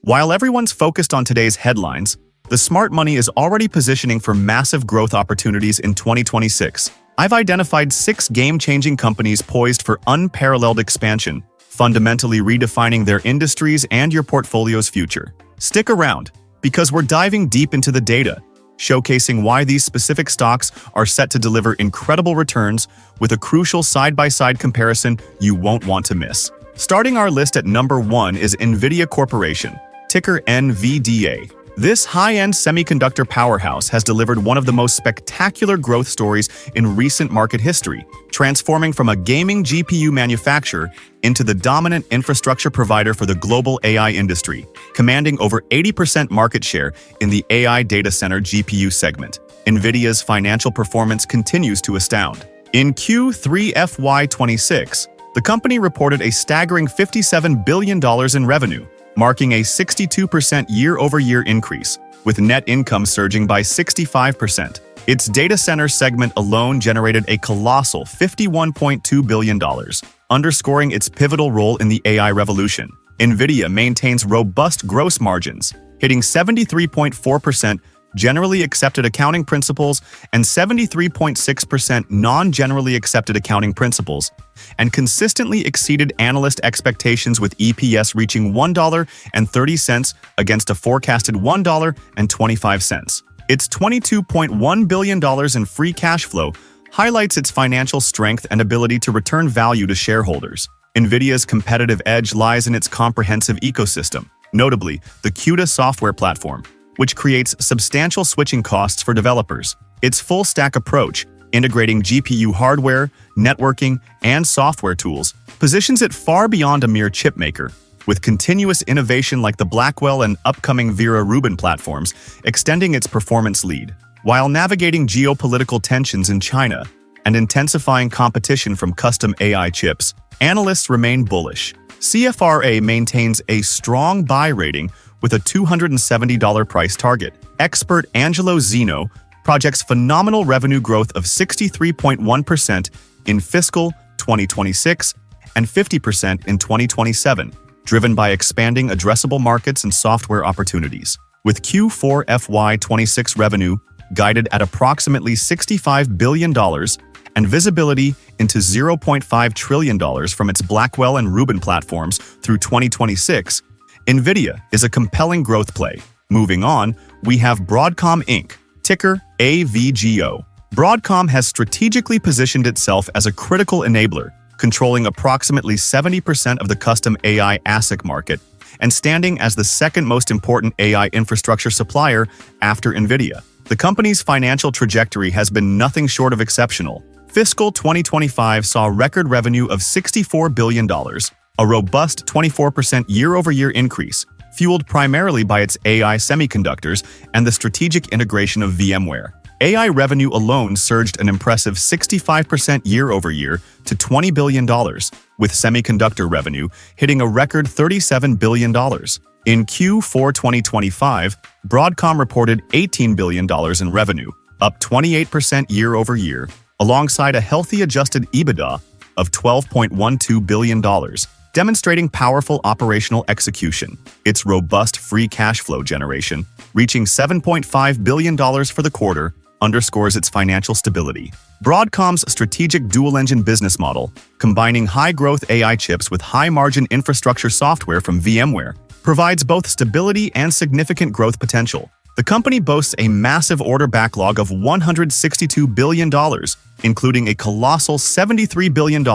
While everyone's focused on today's headlines, the smart money is already positioning for massive growth opportunities in 2026. I've identified 6 game-changing companies poised for unparalleled expansion, fundamentally redefining their industries and your portfolio's future. Stick around, because we're diving deep into the data, showcasing why these specific stocks are set to deliver incredible returns with a crucial side-by-side comparison you won't want to miss. Starting our list at number 1 is Nvidia Corporation, ticker NVDA. This high-end semiconductor powerhouse has delivered one of the most spectacular growth stories in recent market history, transforming from a gaming GPU manufacturer into the dominant infrastructure provider for the global AI industry, commanding over 80% market share in the AI data center GPU segment. Nvidia's financial performance continues to astound. In Q3 FY26, the company reported a staggering $57 billion in revenue, marking a 62% year-over-year increase, with net income surging by 65%. Its data center segment alone generated a colossal $51.2 billion, underscoring its pivotal role in the AI revolution. Nvidia maintains robust gross margins, hitting 73.4% generally accepted accounting principles and 73.6% non-generally accepted accounting principles, and consistently exceeded analyst expectations with EPS reaching $1.30 against a forecasted $1.25. Its $22.1 billion in free cash flow highlights its financial strength and ability to return value to shareholders. Nvidia's competitive edge lies in its comprehensive ecosystem, notably the CUDA software platform, which creates substantial switching costs for developers. Its full-stack approach, integrating GPU hardware, networking, and software tools, positions it far beyond a mere chipmaker, with continuous innovation like the Blackwell and upcoming Vera Rubin platforms extending its performance lead. While navigating geopolitical tensions in China and intensifying competition from custom AI chips, analysts remain bullish. CFRA maintains a strong buy rating with a $270 price target. Expert Angelo Zeno projects phenomenal revenue growth of 63.1% in fiscal 2026 and 50% in 2027, driven by expanding addressable markets and software opportunities. With Q4 FY26 revenue guided at approximately $65 billion and visibility into $0.5 trillion from its Blackwell and Rubin platforms through 2026, Nvidia is a compelling growth play. Moving on, we have Broadcom Inc., ticker AVGO. Broadcom has strategically positioned itself as a critical enabler, controlling approximately 70% of the custom AI ASIC market and standing as the second most important AI infrastructure supplier after Nvidia. The company's financial trajectory has been nothing short of exceptional. Fiscal 2025 saw record revenue of $64 billion, a robust 24% year-over-year increase, fueled primarily by its AI semiconductors and the strategic integration of VMware. AI revenue alone surged an impressive 65% year-over-year to $20 billion, with semiconductor revenue hitting a record $37 billion. In Q4 2025, Broadcom reported $18 billion in revenue, up 28% year-over-year, alongside a healthy adjusted EBITDA of $12.12 billion, demonstrating powerful operational execution. Its robust free cash flow generation, reaching $7.5 billion for the quarter, underscores its financial stability. Broadcom's strategic dual-engine business model, combining high-growth AI chips with high-margin infrastructure software from VMware, provides both stability and significant growth potential. The company boasts a massive order backlog of $162 billion, including a colossal $73 billion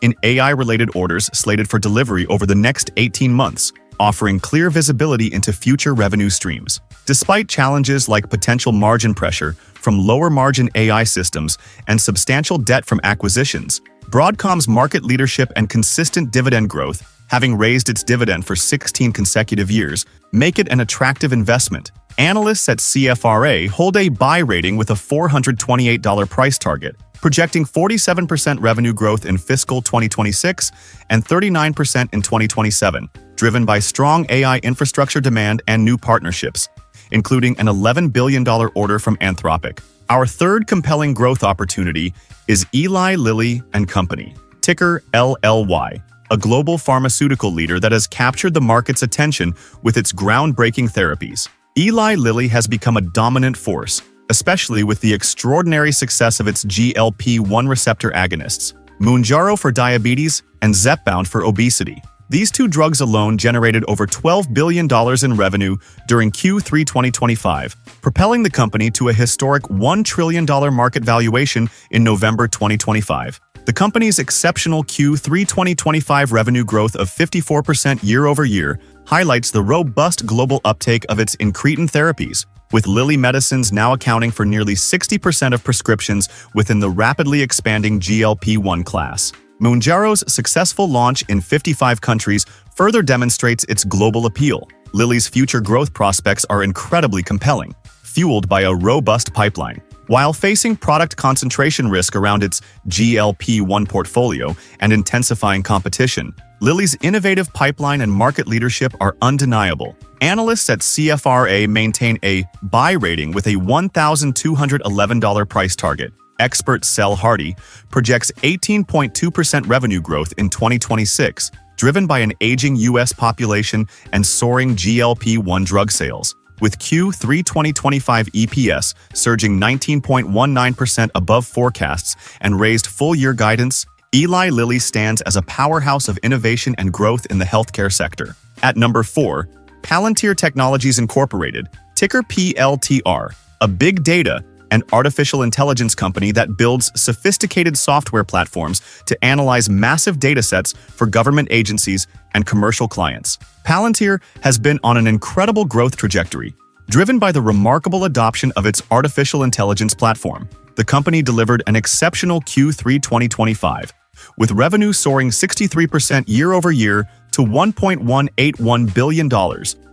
in AI-related orders slated for delivery over the next 18 months, offering clear visibility into future revenue streams. Despite challenges like potential margin pressure from lower-margin AI systems and substantial debt from acquisitions, Broadcom's market leadership and consistent dividend growth, having raised its dividend for 16 consecutive years, make it an attractive investment. Analysts at CFRA hold a buy rating with a $428 price target, projecting 47% revenue growth in fiscal 2026 and 39% in 2027, driven by strong AI infrastructure demand and new partnerships, including an $11 billion order from Anthropic. Our third compelling growth opportunity is Eli Lilly and Company, ticker LLY, a global pharmaceutical leader that has captured the market's attention with its groundbreaking therapies. Eli Lilly has become a dominant force, especially with the extraordinary success of its GLP-1 receptor agonists, Mounjaro for diabetes and Zepbound for obesity. These two drugs alone generated over $12 billion in revenue during Q3 2025, propelling the company to a historic $1 trillion market valuation in November 2025. The company's exceptional Q3 2025 revenue growth of 54% year-over-year highlights the robust global uptake of its incretin therapies, with Lilly medicines now accounting for nearly 60% of prescriptions within the rapidly expanding GLP-1 class. Mounjaro's successful launch in 55 countries further demonstrates its global appeal. Lilly's future growth prospects are incredibly compelling, fueled by a robust pipeline. While facing product concentration risk around its GLP-1 portfolio and intensifying competition, Lilly's innovative pipeline and market leadership are undeniable. Analysts at CFRA maintain a buy rating with a $1,211 price target. Expert Sell Hardy projects 18.2% revenue growth in 2026, driven by an aging U.S. population and soaring GLP-1 drug sales, with Q3 2025 EPS surging 19.19% above forecasts and raised full-year guidance. Eli Lilly stands as a powerhouse of innovation and growth in the healthcare sector. At number 4, Palantir Technologies Incorporated, ticker PLTR, a big data and artificial intelligence company that builds sophisticated software platforms to analyze massive datasets for government agencies and commercial clients. Palantir has been on an incredible growth trajectory, driven by the remarkable adoption of its artificial intelligence platform. The company delivered an exceptional Q3 2025, with revenue soaring 63% year-over-year to $1.181 billion,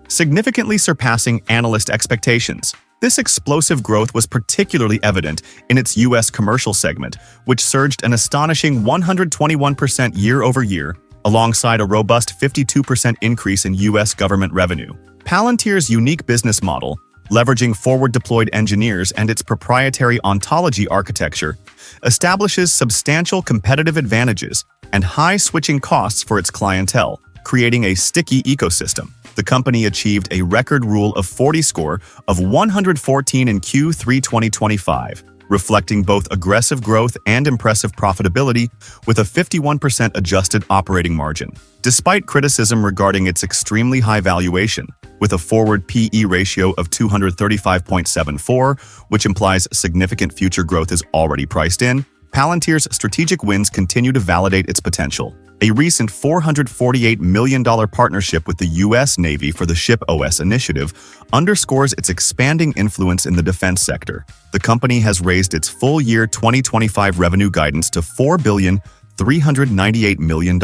significantly surpassing analyst expectations. This explosive growth was particularly evident in its U.S. commercial segment, which surged an astonishing 121% year-over-year, alongside a robust 52% increase in U.S. government revenue. Palantir's unique business model, leveraging forward-deployed engineers and its proprietary ontology architecture, establishes substantial competitive advantages and high switching costs for its clientele, creating a sticky ecosystem. The company achieved a record Rule of 40 score of 114 in Q3 2025, reflecting both aggressive growth and impressive profitability, with a 51% adjusted operating margin. Despite criticism regarding its extremely high valuation, with a forward PE ratio of 235.74, which implies significant future growth is already priced in, Palantir's strategic wins continue to validate its potential. A recent $448 million partnership with the U.S. Navy for the ShipOS initiative underscores its expanding influence in the defense sector. The company has raised its full-year 2025 revenue guidance to $4,398 million,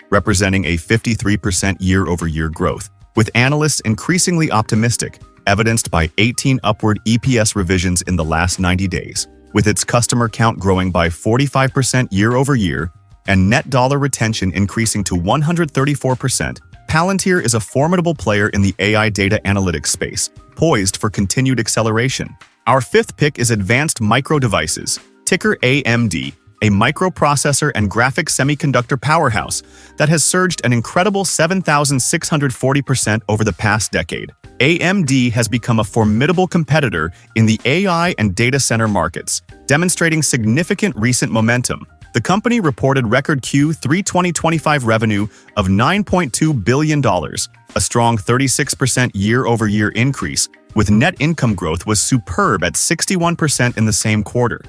representing a 53% year-over-year growth, with analysts increasingly optimistic, evidenced by 18 upward EPS revisions in the last 90 days. With its customer count growing by 45% year-over-year, and net dollar retention increasing to 134%, Palantir is a formidable player in the AI data analytics space, poised for continued acceleration. Our fifth pick is Advanced Micro Devices, ticker AMD, a microprocessor and graphics semiconductor powerhouse that has surged an incredible 7,640% over the past decade. AMD has become a formidable competitor in the AI and data center markets, demonstrating significant recent momentum. The company reported record Q3 2025 revenue of $9.2 billion, a strong 36% year-over-year increase, with net income growth was superb at 61% in the same quarter,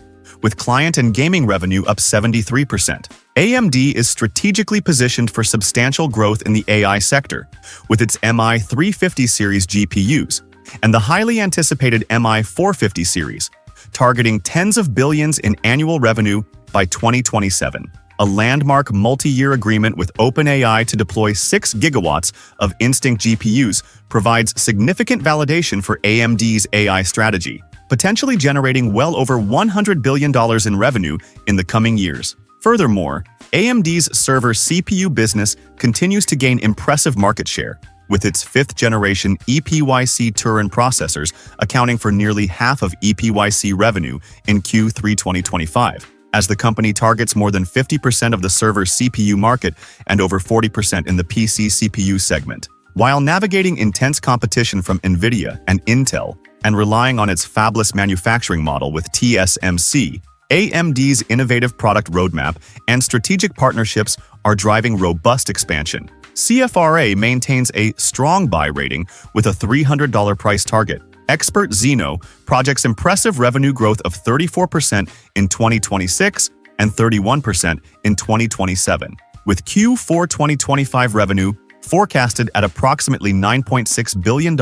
with client and gaming revenue up 73%. AMD is strategically positioned for substantial growth in the AI sector, with its MI350 series GPUs and the highly anticipated MI450 series, targeting tens of billions in annual revenue by 2027. A landmark multi-year agreement with OpenAI to deploy 6 gigawatts of Instinct GPUs provides significant validation for AMD's AI strategy, potentially generating well over $100 billion in revenue in the coming years. Furthermore, AMD's server CPU business continues to gain impressive market share, with its 5th-generation EPYC Turin processors accounting for nearly half of EPYC revenue in Q3 2025. as the company targets more than 50% of the server CPU market and over 40% in the PC CPU segment. While navigating intense competition from Nvidia and Intel and relying on its fabless manufacturing model with TSMC, AMD's innovative product roadmap and strategic partnerships are driving robust expansion. CFRA maintains a strong buy rating with a $300 price target. Expert Zeno projects impressive revenue growth of 34% in 2026 and 31% in 2027, with Q4 2025 revenue forecasted at approximately $9.6 billion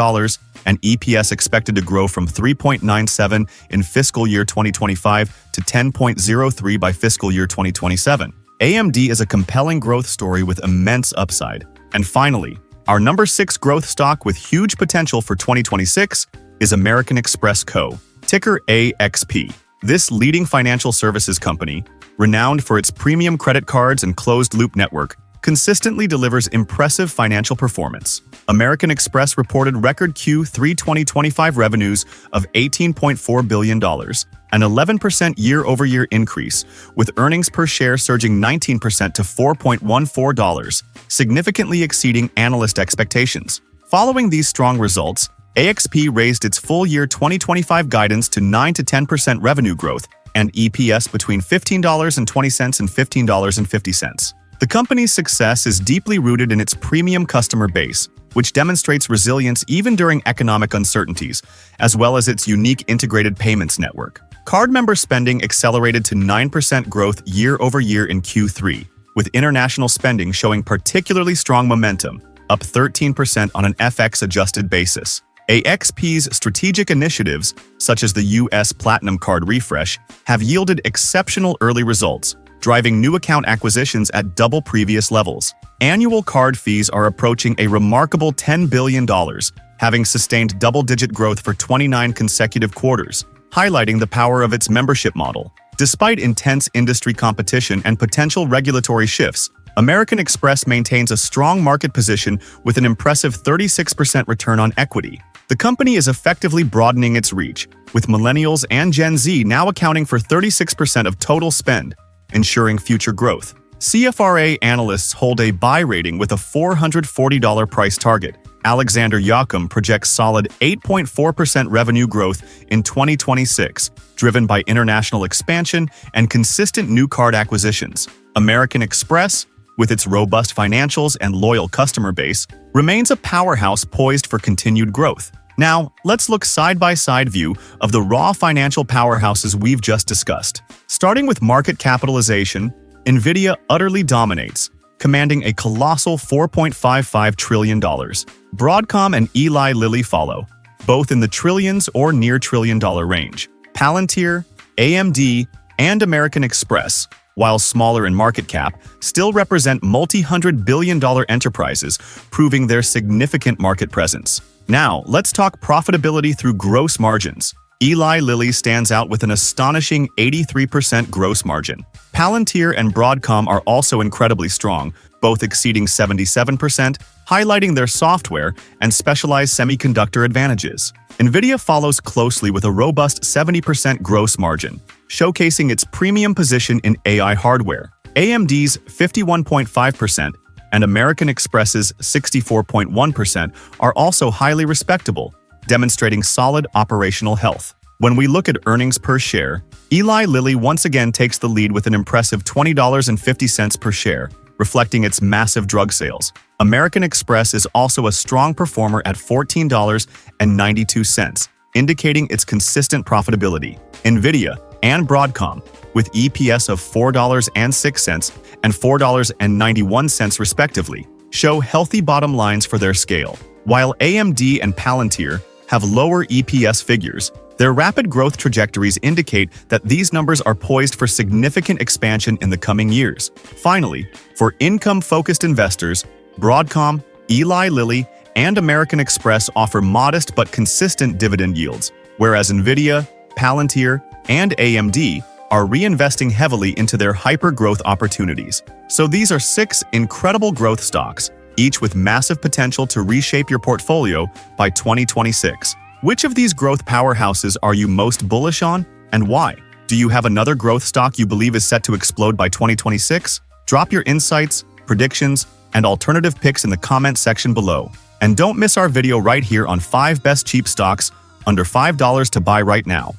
and EPS expected to grow from 3.97 in fiscal year 2025 to 10.03 by fiscal year 2027. AMD is a compelling growth story with immense upside. And finally, our number 6 growth stock with huge potential for 2026 is American Express Co., ticker AXP. This leading financial services company, renowned for its premium credit cards and closed-loop network, consistently delivers impressive financial performance. American Express reported record Q3 2025 revenues of $18.4 billion, an 11% year-over-year increase, with earnings per share surging 19% to $4.14, significantly exceeding analyst expectations. Following these strong results, AXP raised its full-year 2025 guidance to 9 to 10% revenue growth and EPS between $15.20 and $15.50. The company's success is deeply rooted in its premium customer base, which demonstrates resilience even during economic uncertainties, as well as its unique integrated payments network. Card member spending accelerated to 9% growth year-over-year in Q3, with international spending showing particularly strong momentum, up 13% on an FX-adjusted basis. AXP's strategic initiatives, such as the U.S. Platinum Card refresh, have yielded exceptional early results, driving new account acquisitions at double previous levels. Annual card fees are approaching a remarkable $10 billion, having sustained double-digit growth for 29 consecutive quarters, highlighting the power of its membership model. Despite intense industry competition and potential regulatory shifts, American Express maintains a strong market position with an impressive 36% return on equity. The company is effectively broadening its reach, with millennials and Gen Z now accounting for 36% of total spend, ensuring future growth. CFRA analysts hold a buy rating with a $440 price target. Alexander Yakum projects solid 8.4% revenue growth in 2026, driven by international expansion and consistent new card acquisitions. American Express, with its robust financials and loyal customer base, remains a powerhouse poised for continued growth. Now, let's look side-by-side view of the raw financial powerhouses we've just discussed. Starting with market capitalization, Nvidia utterly dominates, commanding a colossal $4.55 trillion. Broadcom and Eli Lilly follow, both in the trillions or near trillion-dollar range. Palantir, AMD, and American Express, while smaller in market cap, still represent multi-hundred billion-dollar enterprises, proving their significant market presence. Now, let's talk profitability through gross margins. Eli Lilly stands out with an astonishing 83% gross margin. Palantir and Broadcom are also incredibly strong, both exceeding 77%, highlighting their software and specialized semiconductor advantages. Nvidia follows closely with a robust 70% gross margin, showcasing its premium position in AI hardware. AMD's 51.5% and American Express's 64.1% are also highly respectable, demonstrating solid operational health. When we look at earnings per share, Eli Lilly once again takes the lead with an impressive $20.50 per share, reflecting its massive drug sales. American Express is also a strong performer at $14.92, indicating its consistent profitability. Nvidia and Broadcom, with EPS of $4.06 and $4.91 respectively, show healthy bottom lines for their scale. While AMD and Palantir have lower EPS figures, their rapid growth trajectories indicate that these numbers are poised for significant expansion in the coming years. Finally, for income-focused investors, Broadcom, Eli Lilly, and American Express offer modest but consistent dividend yields, whereas Nvidia, Palantir, and AMD are reinvesting heavily into their hyper-growth opportunities. So these are 6 incredible growth stocks, each with massive potential to reshape your portfolio by 2026. Which of these growth powerhouses are you most bullish on, and why? Do you have another growth stock you believe is set to explode by 2026? Drop your insights, predictions, and alternative picks in the comment section below. And don't miss our video right here on 5 best cheap stocks under $5 to buy right now.